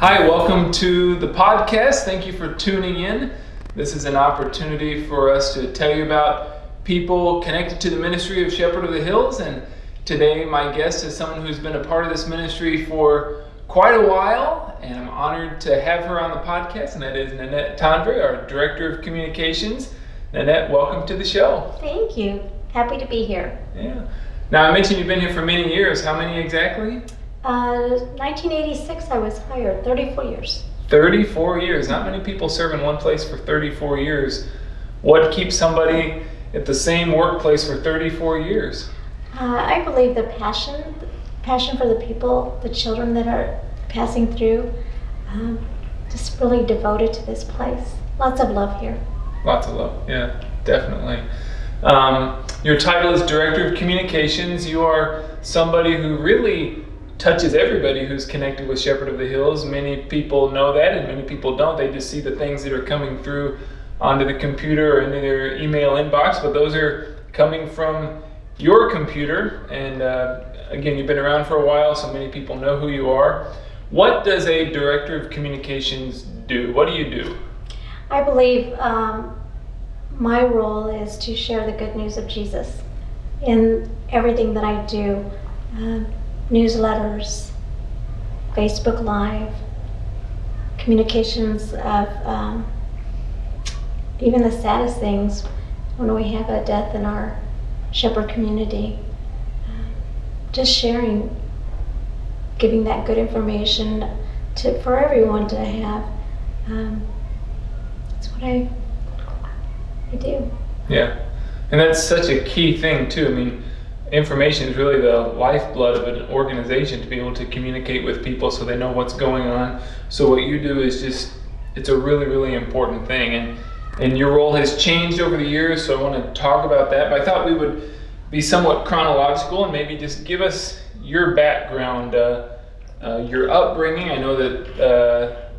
Hi, welcome to the podcast. Thank you for tuning in. This is an opportunity for us to tell you about people connected to the ministry of Shepherd of the Hills. And today my guest is someone who's been a part of this ministry for quite a while. And I'm honored to have her on the podcast, and that is Nanette Tondre, our Director of Communications. Nanette, welcome to the show. Thank you. Happy to be here. Yeah. Now, I mentioned you've been here for many years. How many exactly? 1986 I was hired, 34 years. 34 years. Not many people serve in one place for 34 years. What keeps somebody at the same workplace for 34 years? I believe the passion for the people, the children that are passing through, just really devoted to this place. Lots of love here. Lots of love, yeah, definitely. Your title is Director of Communications. You are somebody who really touches everybody who's connected with Shepherd of the Hills. Many people know that, and many people don't. They just see the things that are coming through onto the computer or into their email inbox, but those are coming from your computer. And again, you've been around for a while, so many people know who you are. What does a Director of Communications do? What do you do? I believe my role is to share the good news of Jesus in everything that I do. Newsletters, Facebook Live, communications of even the saddest things when we have a death in our shepherd community. Just sharing, giving that good information for everyone to have. That's what I do. Yeah, and that's such a key thing too. I mean, information is really the lifeblood of an organization, to be able to communicate with people so they know what's going on. So what you do is it's a really, really important thing. And your role has changed over the years, so I want to talk about that. But I thought we would be somewhat chronological and maybe just give us your background, your upbringing. I know that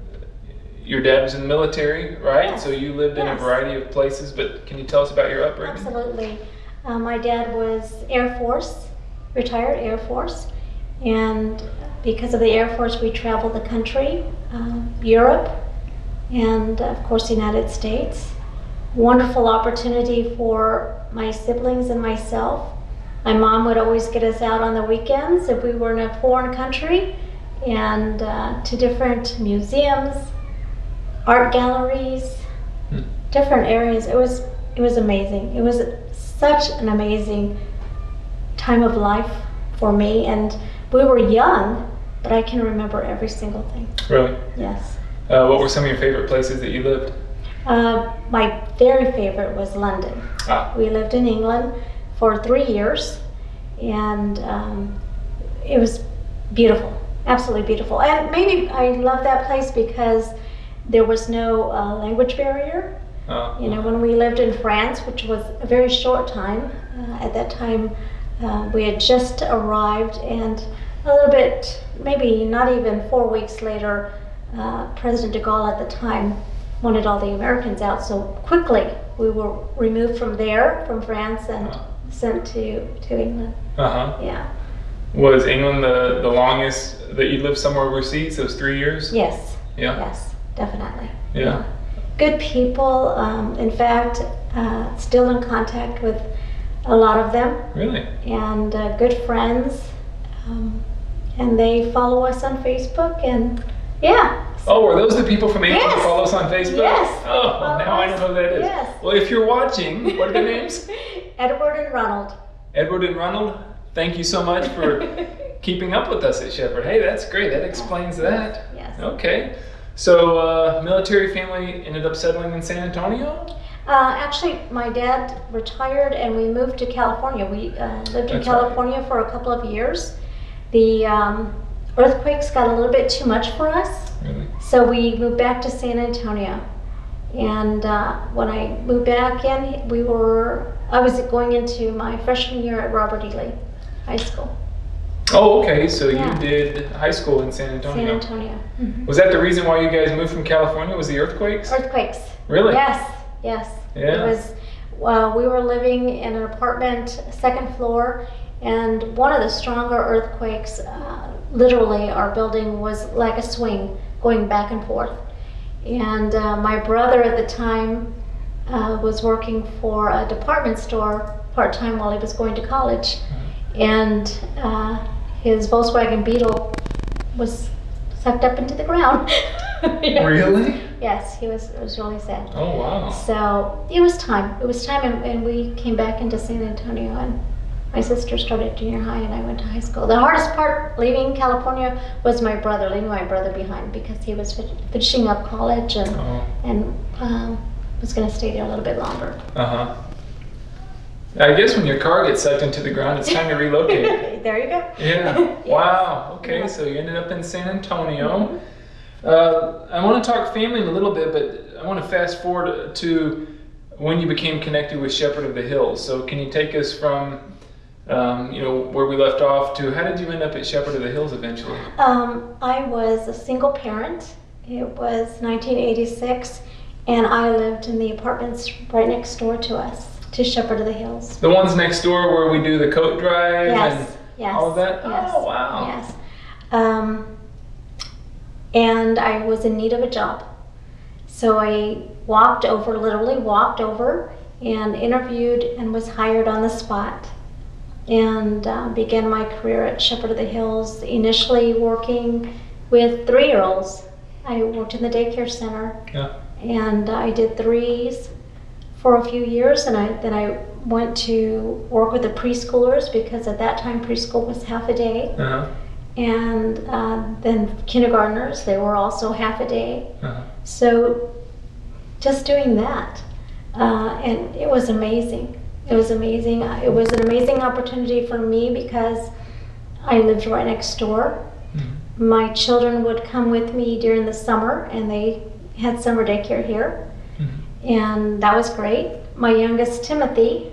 your dad was in the military, right? Yes. So you lived in a variety of places, but can you tell us about your upbringing? Absolutely. My dad was Air Force, retired Air Force, and because of the Air Force we traveled the country, Europe, and of course the United States. Wonderful opportunity for my siblings and myself. My mom would always get us out on the weekends if we were in a foreign country, and to different museums, art galleries, different areas. It was amazing. It was such an amazing time of life for me, and we were young, but I can remember every single thing. Really? Yes. What were some of your favorite places that you lived? My very favorite was London. We lived in England for 3 years, and it was beautiful, absolutely beautiful. And maybe I love that place because there was no language barrier. When we lived in France, which was a very short time, at that time we had just arrived, and a little bit, maybe not even 4 weeks later, President de Gaulle at the time wanted all the Americans out, so quickly we were removed from France, and sent to England. Yeah. Was England the longest that you lived somewhere overseas, those 3 years? Yes. Yeah. Yes, definitely. Yeah. Good people. In fact, still in contact with a lot of them. Really? And good friends. And they follow us on Facebook, and yeah. Oh, were those the people from England Yes. who follow us on Facebook? Yes. Oh, now I know who that is. Yes. Well, if you're watching, what are their names? Edward and Ronald. Edward and Ronald, thank you so much for keeping up with us at Shepherd. Hey, that's great. That explains that. Yes. Okay. So, military family ended up settling in San Antonio? Actually, my dad retired and we moved to California. We lived in That's California for a couple of years. The earthquakes got a little bit too much for us. Really? So we moved back to San Antonio. And when I moved back in, I was going into my freshman year at Robert E. Lee High School. Oh, okay. So Yeah. you did high school in San Antonio. San Antonio. Mm-hmm. Was that the reason why you guys moved from California? Was the earthquakes? Earthquakes. Really? Yes, yes. Yeah. It was, we were living in an apartment, second floor, and one of the stronger earthquakes, literally our building was like a swing. going back and forth. And my brother at the time was working for a department store part-time while he was going to college. And his Volkswagen Beetle was sucked up into the ground. Yeah. Really? Yes, it was really sad. Oh, wow. So it was time. It was time, and we came back into San Antonio, and my sister started junior high, and I went to high school. The hardest part leaving California was leaving my brother behind, because he was finishing up college and was going to stay there a little bit longer. Uh-huh. I guess when your car gets sucked into the ground, it's time to relocate. There you go. Yeah. Yes. Wow. Okay, Yeah. so you ended up in San Antonio. I want to talk family in a little bit, but I want to fast forward to when you became connected with Shepherd of the Hills. So can you take us from, where we left off to how did you end up at Shepherd of the Hills eventually? I was a single parent. It was 1986, and I lived in the apartments right next door to us, to Shepherd of the Hills. The ones next door where we do the coat drive Yes, all of that? yes, Oh, wow. Yes. And I was in need of a job. So I literally walked over and interviewed and was hired on the spot, and began my career at Shepherd of the Hills, initially working with 3-year-olds. I worked in the daycare center, and I did 3s for a few years, and then I went to work with the preschoolers, because at that time preschool was half a day. Uh-huh. And then kindergartners, they were also half a day. Uh-huh. So just doing that, and it was amazing. It was amazing. It was an amazing opportunity for me, because I lived right next door. Mm-hmm. My children would come with me during the summer, and they had summer daycare here. And that was great. My youngest, Timothy,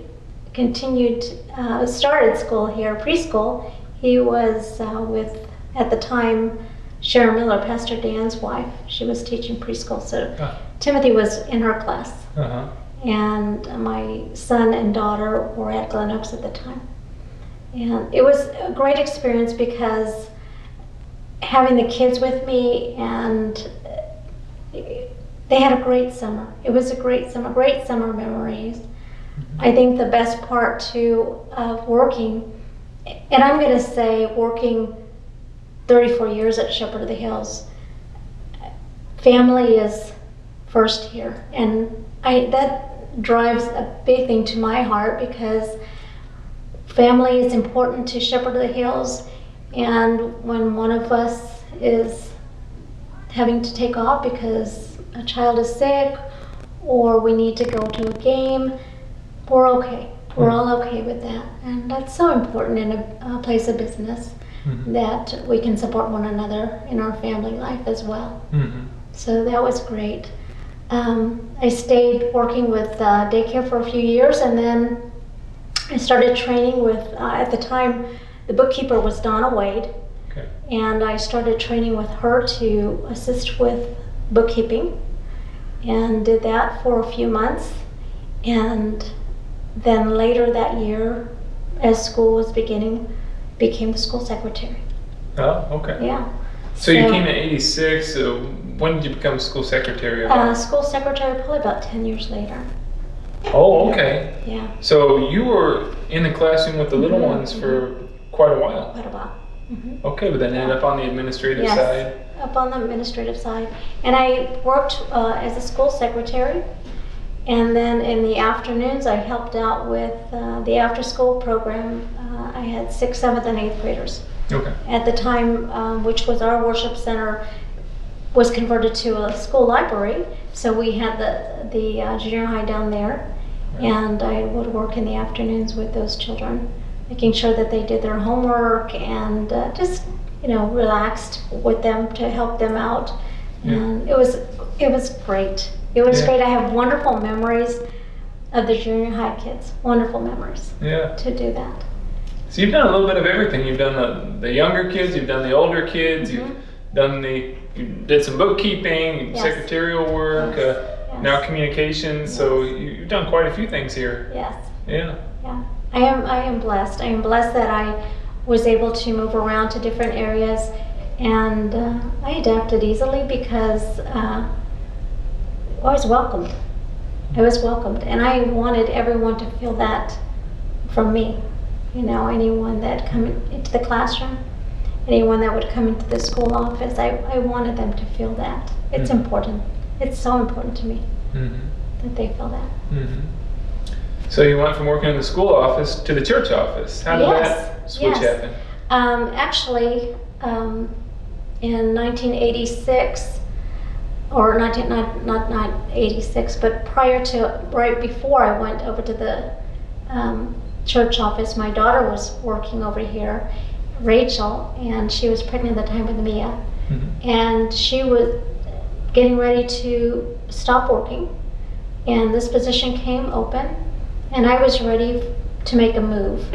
started school here, preschool. He was with, at the time, Sharon Miller, Pastor Dan's wife. She was teaching preschool, so Timothy was in her class. Uh-huh. And my son and daughter were at Glen Oaks at the time. And it was a great experience, because having the kids with me, and they had a great summer. It was a great summer memories. I think the best part too of working, and I'm going to say working 34 years at Shepherd of the Hills, family is first here, and that drives a big thing to my heart, because family is important to Shepherd of the Hills, and when one of us is having to take off because a child is sick or we need to go to a game, we're okay. We're all okay with that, and that's so important in a place of business, that we can support one another in our family life as well. So that was great. I stayed working with daycare for a few years, and then I started training with, at the time, the bookkeeper was Donna Wade, and I started training with her to assist with bookkeeping, and did that for a few months. And then later that year, as school was beginning, became the school secretary. Oh, okay. Yeah. So you came in '86. So when did you become school secretary? School secretary probably about 10 years later. Oh, okay. Yeah. So you were in the classroom with the little ones for quite a while. Quite a while. Okay, but then ended up on the administrative side. Up on the administrative side. And I worked as a school secretary. And then in the afternoons, I helped out with the after-school program. I had 6th, 7th, and 8th graders. Okay. At the time, which was our worship center, was converted to a school library. So we had the junior high down there. And I would work in the afternoons with those children, making sure that they did their homework and just, relaxed with them to help them out. And it was great. It was great. I have wonderful memories of the junior high kids. Wonderful memories. To do that. So you've done a little bit of everything. You've done the younger kids. You've done the older kids. You've done you did some bookkeeping, secretarial work, now communications. So you've done quite a few things here. Yes. Yeah. Yeah. I am blessed. I am blessed that I was able to move around to different areas And I adapted easily because I was welcomed. I was welcomed, and I wanted everyone to feel that from me. You know, anyone that come into the classroom, anyone that would come into the school office, I wanted them to feel that. It's important. It's so important to me that they feel that. So you went from working in the school office to the church office. How did that switch happen? Actually, in 1986, or not 86, but right before I went over to the church office, my daughter was working over here, Rachel, and she was pregnant at the time with Mia, and she was getting ready to stop working, and this position came open, and I was ready to make a move.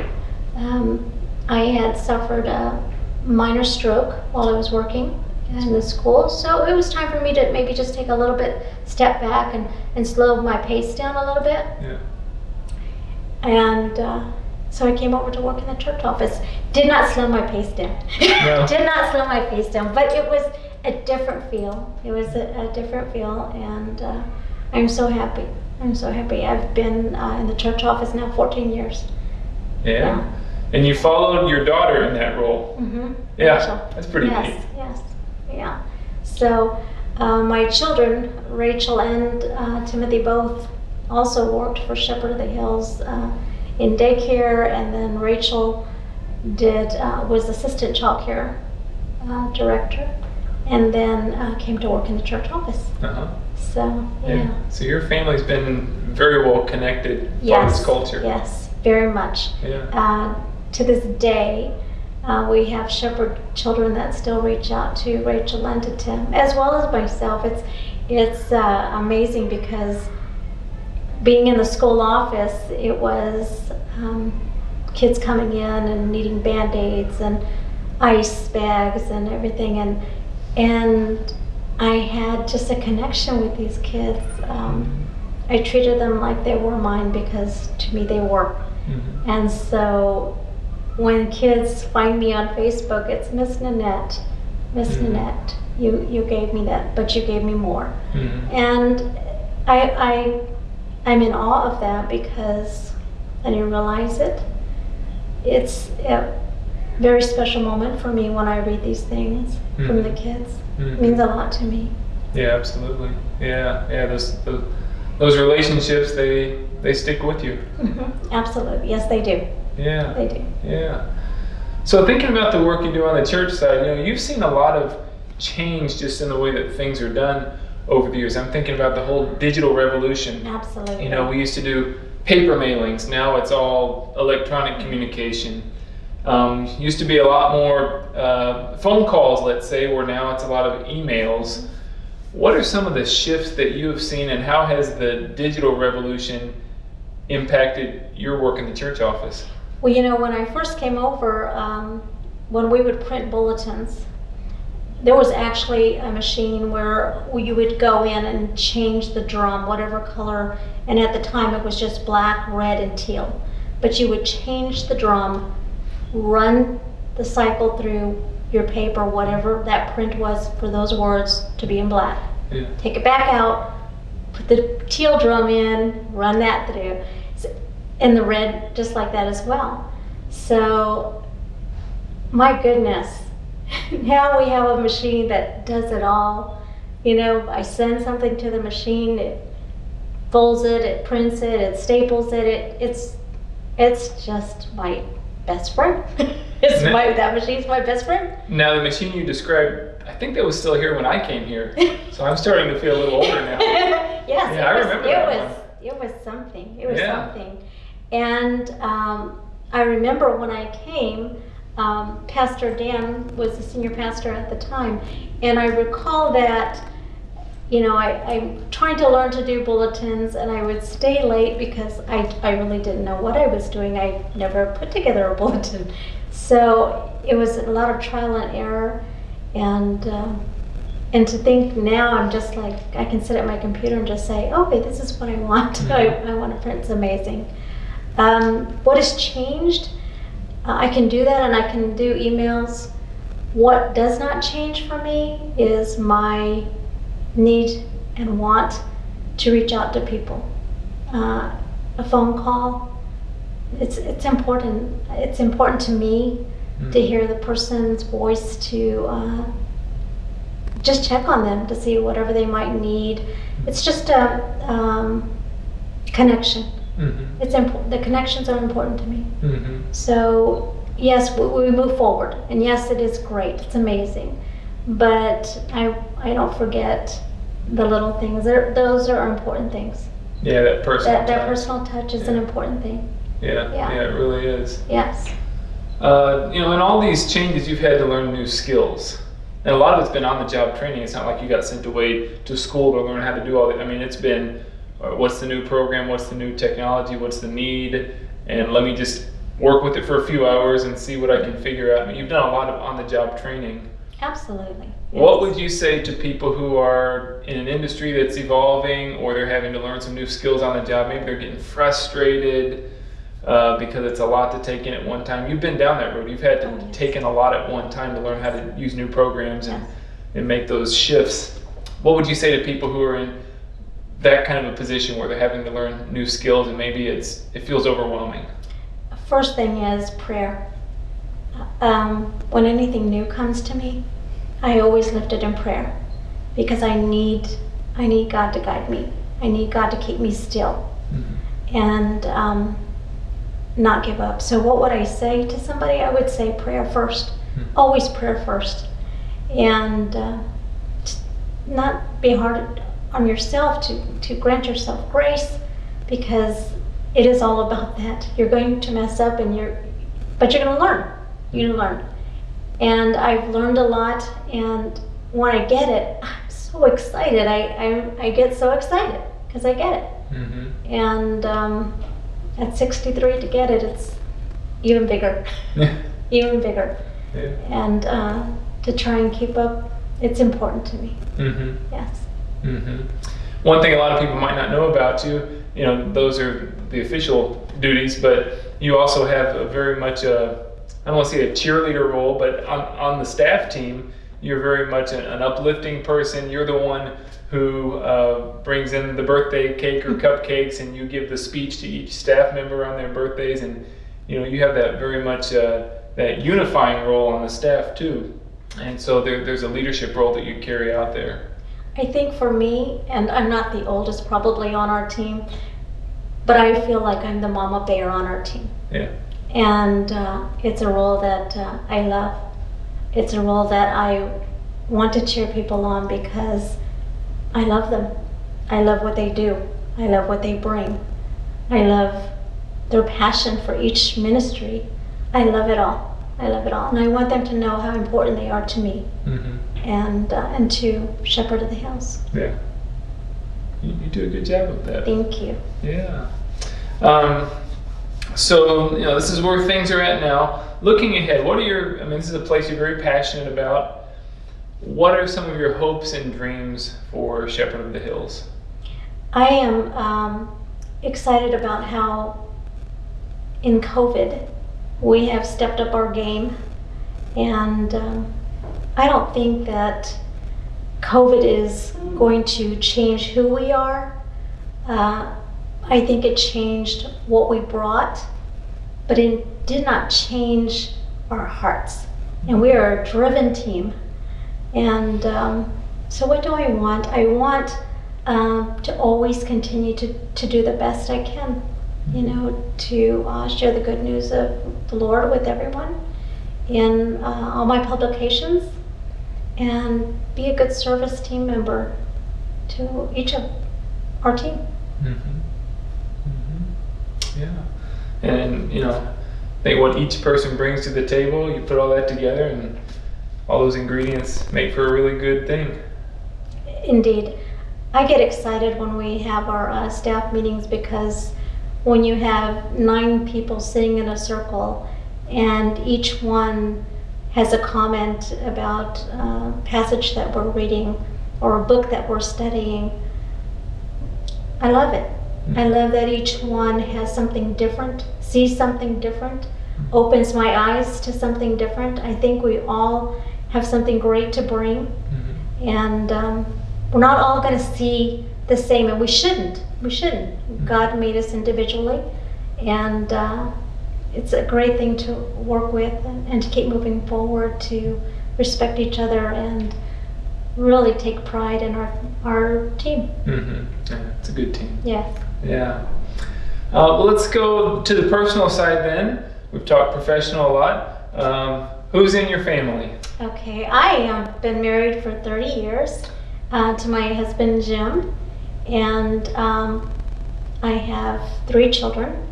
I had suffered a minor stroke while I was working in the school, so it was time for me to maybe just take a little bit step back and slow my pace down a little bit. Yeah. And so I came over to work in the church office. Did not slow my pace down. No. Did not slow my pace down, but it was a different feel. It was a different feel, and I'm so happy. I'm so happy. I've been in the church office now 14 years. Yeah. And you followed your daughter in that role. Yeah, Rachel. that's pretty neat. Yes, yeah. So my children, Rachel and Timothy, both also worked for Shepherd of the Hills in daycare, and then Rachel was assistant child care director, and then came to work in the church office. So yeah. So your family's been very well connected for this culture. Yes, very much. Yeah. To this day, we have shepherd children that still reach out to Rachel and to Tim, as well as myself. It's amazing because being in the school office, it was kids coming in and needing Band-Aids and ice bags and everything, and I had just a connection with these kids. I treated them like they were mine because to me they were. And so when kids find me on Facebook, it's Miss Nanette, Miss Nanette. You gave me that, but you gave me more. And I'm in awe of that because I didn't realize it. It's a very special moment for me when I read these things from the kids. It means a lot to me. Yeah, absolutely. Yeah. Those relationships, they stick with you. Absolutely. Yes, they do. Yeah. They do. Yeah. So thinking about the work you do on the church side, you've seen a lot of change just in the way that things are done over the years. I'm thinking about the whole digital revolution. Absolutely. We used to do paper mailings. Now it's all electronic communication. Used to be a lot more phone calls, let's say, where now it's a lot of emails. What are some of the shifts that you have seen, and how has the digital revolution impacted your work in the church office? Well, when I first came over, when we would print bulletins, there was actually a machine where you would go in and change the drum, whatever color, and at the time it was just black, red, and teal. But you would change the drum, run the cycle through your paper, whatever that print was for those words to be in black. Yeah. Take it back out, put the teal drum in, run that through, and the red just like that as well. So, my goodness, now we have a machine that does it all. I send something to the machine, it folds it, it prints it, it staples it. It's just my best friend. That machine's my best friend. Now the machine you described, I think that was still here when I came here, so I'm starting to feel a little older now. Yes, yeah, I remember that one. It was something. It was something. And I remember when I came, Pastor Dan was the senior pastor at the time, and I recall that I'm trying to learn to do bulletins, and I would stay late because I really didn't know what I was doing. I never put together a bulletin. So it was a lot of trial and error, and to think now I'm just like, I can sit at my computer and just say, okay, this is what I want. I want to print. It's amazing. What has changed? I can do that, and I can do emails What does not change for me is my need and want to reach out to people. A phone call, it's important. It's important to me to hear the person's voice, to just check on them to see whatever they might need. It's just a connection. It's important. The connections are important to me. So yes, we move forward, and yes, it is great. It's amazing, but I don't forget the little things. Those are important things. Yeah, that personal touch. That personal touch is an important thing. Yeah, it really is. Yes. In all these changes, you've had to learn new skills. And a lot of it's been on-the-job training. It's not like you got sent away to school to learn how to do all that. I mean, it's been, what's the new program, what's the new technology, what's the need, and let me just work with it for a few hours and see what I can figure out. I mean, you've done a lot of on-the-job training. Absolutely. Yes. What would you say to people who are in an industry that's evolving, or they're having to learn some new skills on the job? Maybe they're getting frustrated because it's a lot to take in at one time. You've been down that road. You've had to take in a lot at one time to learn how to use new programs and make those shifts. What would you say to people who are in that kind of a position where they're having to learn new skills and maybe it feels overwhelming? First thing is prayer. When anything new comes to me, I always lift it in prayer, because I need God to guide me. I need God to keep me still and not give up. So what would I say to somebody? I would say prayer first. Always prayer first. And not be hard on yourself, to grant yourself grace, because it is all about that. You're going to mess up, but you're going to learn. You're going to learn. And I've learned a lot, and when I get it, I'm so excited. I get so excited because I get it. And at 63 to get it, it's even bigger. Even bigger. Yeah. And to try and keep up, it's important to me. Yes. One thing a lot of people might not know about you, those are the official duties, but you also have a very much I don't want to say a cheerleader role, but on the staff team, you're very much an uplifting person. You're the one who brings in the birthday cake or cupcakes, and you give the speech to each staff member on their birthdays, and you have that very much that unifying role on the staff too. And so there's a leadership role that you carry out there. I think for me, and I'm not the oldest probably on our team, but I feel like I'm the mama bear on our team. Yeah. And it's a role that I love. It's a role that I want to cheer people on because I love them. I love what they do. I love what they bring. I love their passion for each ministry. I love it all. I love it all. And I want them to know how important they are to me and to Shepherd of the Hills. Yeah. You do a good job with that. Thank you. Yeah. So, this is where things are at now. Looking ahead, this is a place you're very passionate about. What are some of your hopes and dreams for Shepherd of the Hills? I am excited about how in COVID we have stepped up our game, and I don't think that COVID is going to change who we are. I think it changed what we brought, but it did not change our hearts. And we are a driven team. And so what do I want? I want to always continue to do the best I can, to share the good news of the Lord with everyone in all my publications, and be a good service team member to each of our team. Yeah. And, I think what each person brings to the table, you put all that together, and all those ingredients make for a really good thing. Indeed. I get excited when we have our staff meetings, because when you have 9 people sitting in a circle and each one has a comment about a passage that we're reading or a book that we're studying, I love it. I love that each one has something different, sees something different, opens my eyes to something different. I think we all have something great to bring. Mm-hmm. And we're not all going to see the same, and we shouldn't. We shouldn't. Mm-hmm. God made us individually, and it's a great thing to work with and to keep moving forward, to respect each other and really take pride in our team. Mm-hmm. Yeah, it's a good team. Yes. Yeah. Well, let's go to the personal side then. We've talked professional a lot. Who's in your family? Okay, I have been married for 30 years to my husband Jim, and I have 3 children,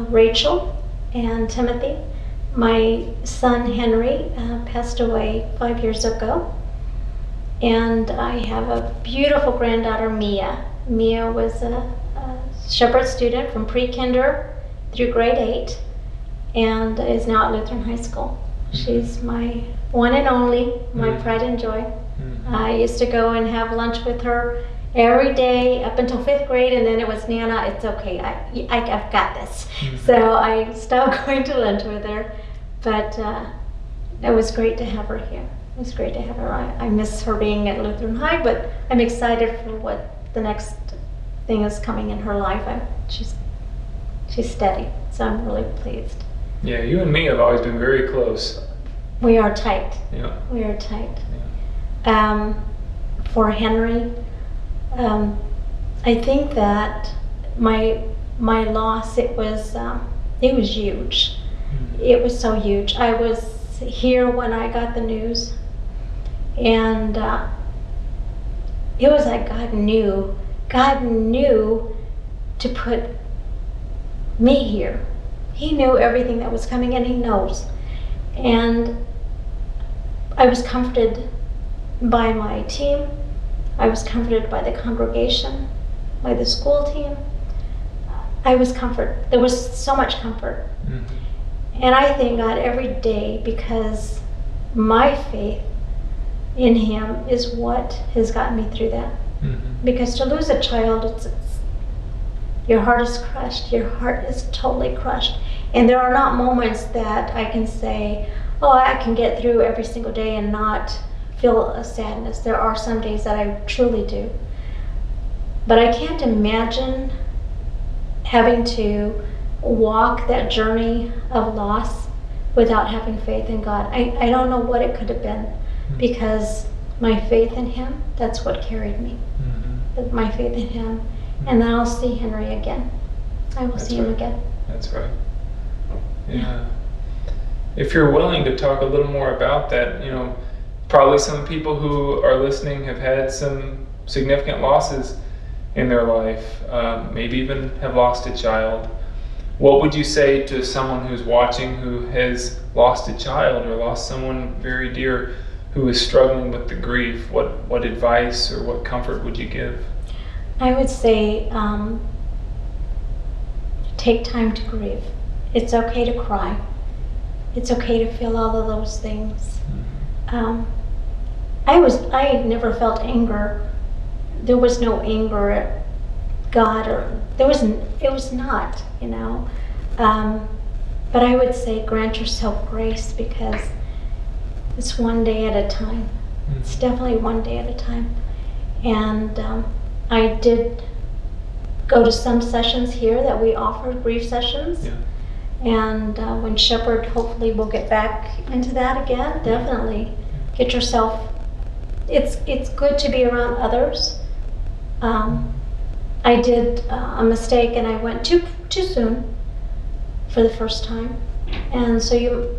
Rachel and Timothy. My son Henry passed away 5 years ago, and I have a beautiful granddaughter, Mia. Mia was a Shepherd student from pre-kinder through grade 8 and is now at Lutheran High School. She's my one and only, my pride and joy. I used to go and have lunch with her every day up until 5th grade, and then it was, Nana, it's okay, I've got this. So I stopped going to lunch with her, but it was great to have her here. It was great to have her. I miss her being at Lutheran High, but I'm excited for what the next thing is coming in her life. She's steady, so I'm really pleased. Yeah, you and me have always been very close. We are tight. Yeah. We are tight. Yeah. For Henry, I think that my loss, it was huge. It was so huge. I was here when I got the news, and it was like God knew to put me here. He knew everything that was coming, and He knows. And I was comforted by my team. I was comforted by the congregation, by the school team. I was comforted. There was so much comfort. Mm-hmm. And I thank God every day, because my faith in Him is what has gotten me through that. Mm-hmm. Because to lose a child, your heart is crushed. Your heart is totally crushed. And there are not moments that I can say, oh, I can get through every single day and not feel a sadness. There are some days that I truly do. But I can't imagine having to walk that journey of loss without having faith in God. I don't know what it could have been, because my faith in Him, that's what carried me. Mm-hmm. My faith in Him. And then I'll see Henry again. I will see him again. That's right. Yeah. If you're willing to talk a little more about that, probably some people who are listening have had some significant losses in their life, maybe even have lost a child. What would you say to someone who's watching who has lost a child or lost someone very dear who is struggling with the grief? What advice or what comfort would you give? I would say take time to grieve. It's okay to cry. It's okay to feel all of those things. I never felt anger. There was no anger at God, or it was not, but I would say grant yourself grace, because it's one day at a time. It's definitely one day at a time. And I did go to some sessions here that we offered, grief sessions. Yeah. And when Shepherd, hopefully we'll get back into that again. Definitely get yourself, it's good to be around others. I did a mistake, and I went too soon for the first time. And so you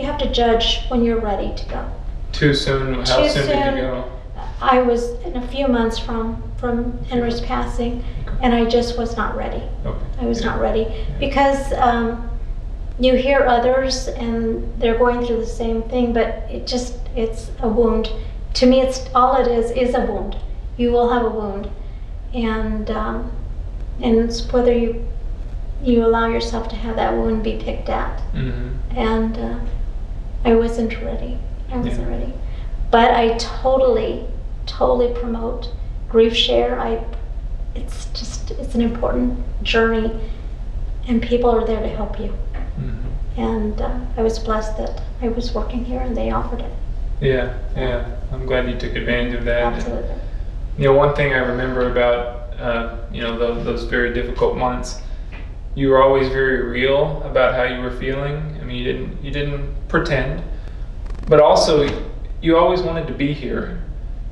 have to judge when you're ready to go. Too soon? How soon did you go? I was in a few months from Henry's passing, and I just was not ready. Okay. I was not ready, because you hear others and they're going through the same thing, but it's a wound. To me, it's all it is a wound. You will have a wound, and it's whether you allow yourself to have that wound be picked at. Mm-hmm. And I wasn't ready. Ready, but I totally promote Grief Share. It's an important journey, and people are there to help you. Mm-hmm. And I was blessed that I was working here and they offered it. Yeah, yeah. I'm glad you took advantage of that. Absolutely. And, one thing I remember about those very difficult months, you were always very real about how you were feeling. I mean, you didn't pretend, but also you always wanted to be here.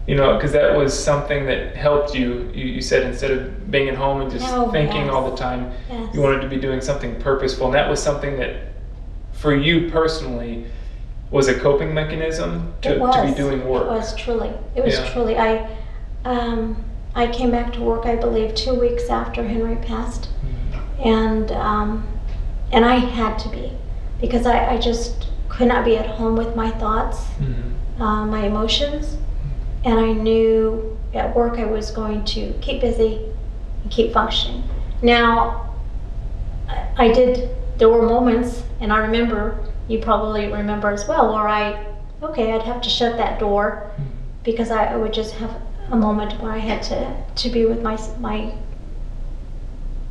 Because that was something that helped you. You said instead of being at home and just thinking yes. all the time, Yes. you wanted to be doing something purposeful. And that was something that, for you personally, was a coping mechanism to be doing work. It was truly. It was Yeah. truly. I came back to work, I believe, 2 weeks after Henry passed, and I had to be, because I just could not be at home with my thoughts, my emotions, and I knew at work I was going to keep busy and keep functioning. Now, I did. There were moments, and I remember, you probably remember as well, where I'd have to shut that door because I would just have a moment where I had to be with my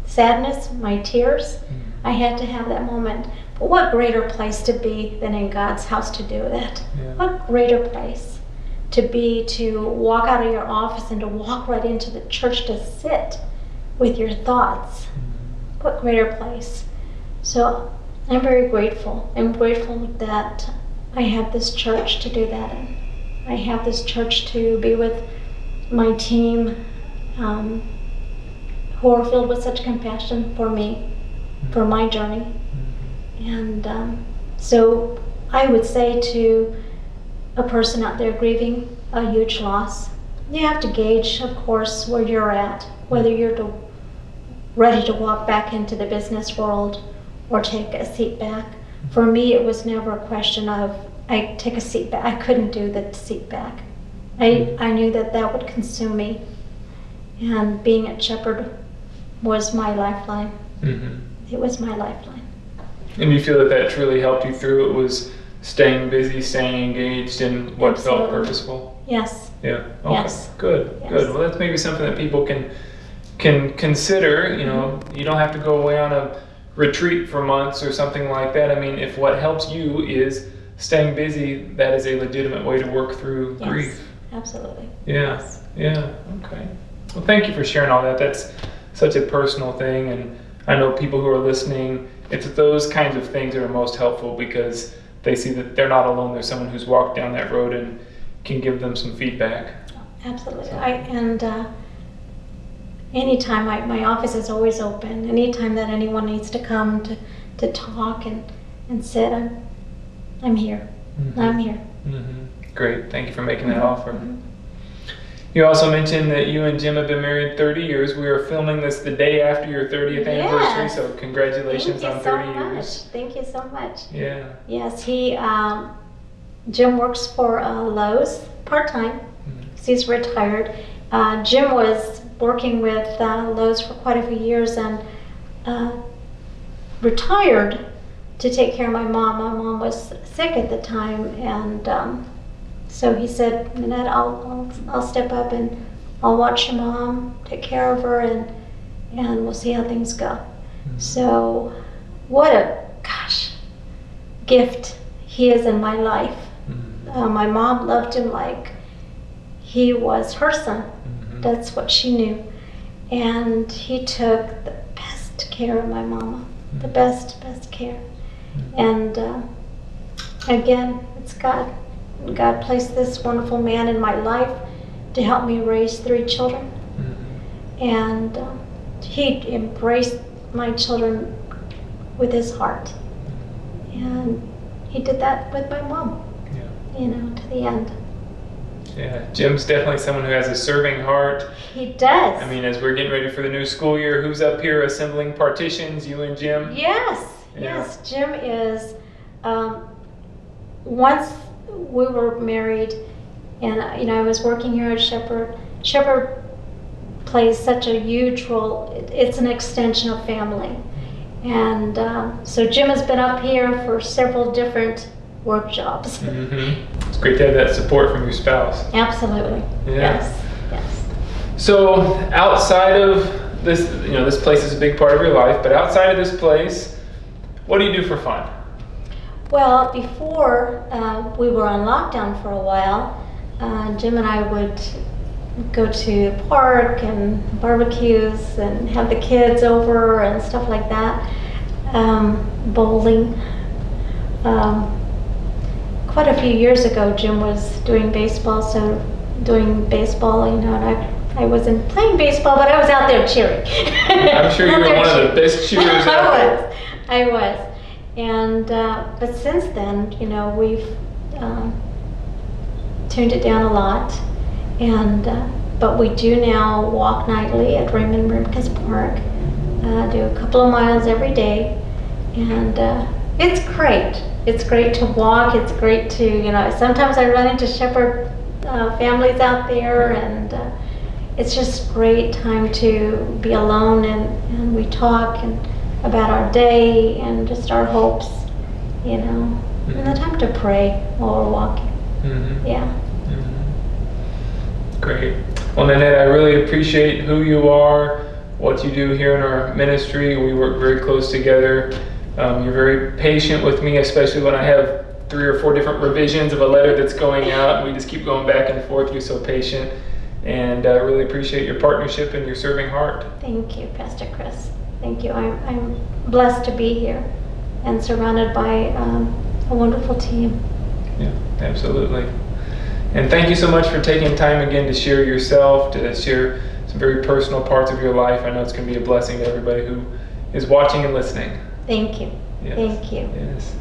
sadness, my tears. I had to have that moment. But what greater place to be than in God's house to do that? Yeah. What greater place to walk out of your office and to walk right into the church to sit with your thoughts? What greater place? So I'm very grateful. I'm grateful that I have this church to do that in. I have this church to be with my team, who are filled with such compassion for me, for my journey. And so I would say to a person out there grieving a huge loss, you have to gauge, of course, where you're at, whether you're ready to walk back into the business world or take a seat back. For me, it was never a question of, I take a seat back. I couldn't do the seat back. I knew that would consume me. And being at Shepherd was my lifeline. It was my lifeline. And you feel that truly helped you through? It was staying busy, staying engaged in what felt purposeful? Yes. Yeah. Okay. Yes. Good. Yes. Good. Well, that's maybe something that people can consider. You don't have to go away on a retreat for months or something like that. I mean, if what helps you is staying busy, that is a legitimate way to work through grief. Absolutely. Yeah. Yes. Yeah. Okay. Well, thank you for sharing all that. That's such a personal thing, and I know people who are listening, it's those kinds of things that are most helpful because they see that they're not alone. There's someone who's walked down that road and can give them some feedback. Absolutely. Anytime, my office is always open. Anytime that anyone needs to come to talk and sit, I'm here. I'm here. Great. Thank you for making that offer. You also mentioned that you and Jim have been married 30 years. We are filming this the day after your 30th anniversary, so congratulations on 30 years. Thank you so much. Yeah. Yes, Jim works for Lowe's part-time. He's retired. Jim was working with Lowe's for quite a few years and retired to take care of my mom. My mom was sick at the time, and so he said, Nanette, I'll step up and I'll watch your mom, take care of her, and we'll see how things go. So what a gift he is in my life. My mom loved him like he was her son. That's what she knew. And he took the best care of my mama, the best care. And again, it's God. God placed this wonderful man in my life to help me raise 3 children. And he embraced my children with his heart. And he did that with my mom, to the end. Yeah, Jim's definitely someone who has a serving heart. He does. I mean, as we're getting ready for the new school year, who's up here assembling partitions, you and Jim? Yes, yes. Jim is, once we were married and, I was working here at Shepherd. Shepherd plays such a huge role. It's an extension of family. And so Jim has been up here for several different work jobs. It's great to have that support from your spouse. Absolutely. Yeah. Yes. So outside of this, this place is a big part of your life, but outside of this place, what do you do for fun? Well, before we were on lockdown for a while, Jim and I would go to the park and barbecues and have the kids over and stuff like that. Bowling. Quite a few years ago, Jim was doing baseball, and I wasn't playing baseball, but I was out there cheering. I'm sure you were one of the best cheerers out there. I was. And, but since then, we've tuned it down a lot. And, but we do now walk nightly at Raymond Rimkus Park, do a couple of miles every day. And it's great. It's great to walk. It's great to, sometimes I run into shepherd families out there, and it's just great time to be alone, and we talk about our day and just our hopes, and the time to pray while we're walking. Mm-hmm. Yeah. Mm-hmm. Great. Well, Nanette, I really appreciate who you are, what you do here in our ministry. We work very close together. You're very patient with me, especially when I have 3 or 4 different revisions of a letter that's going out. We just keep going back and forth. You're so patient, and I really appreciate your partnership and your serving heart. Thank you, Pastor Chris. Thank you. I'm blessed to be here and surrounded by a wonderful team. Yeah, absolutely. And thank you so much for taking time again to share yourself, to share some very personal parts of your life. I know it's going to be a blessing to everybody who is watching and listening. Thank you. Yes. Thank you. Yes.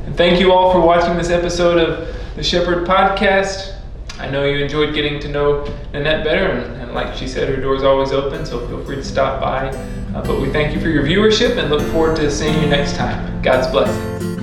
And thank you all for watching this episode of the Shepherd Podcast. I know you enjoyed getting to know Nanette better, and like she said, her door is always open, so feel free to stop by. But we thank you for your viewership and look forward to seeing you next time. God's blessings.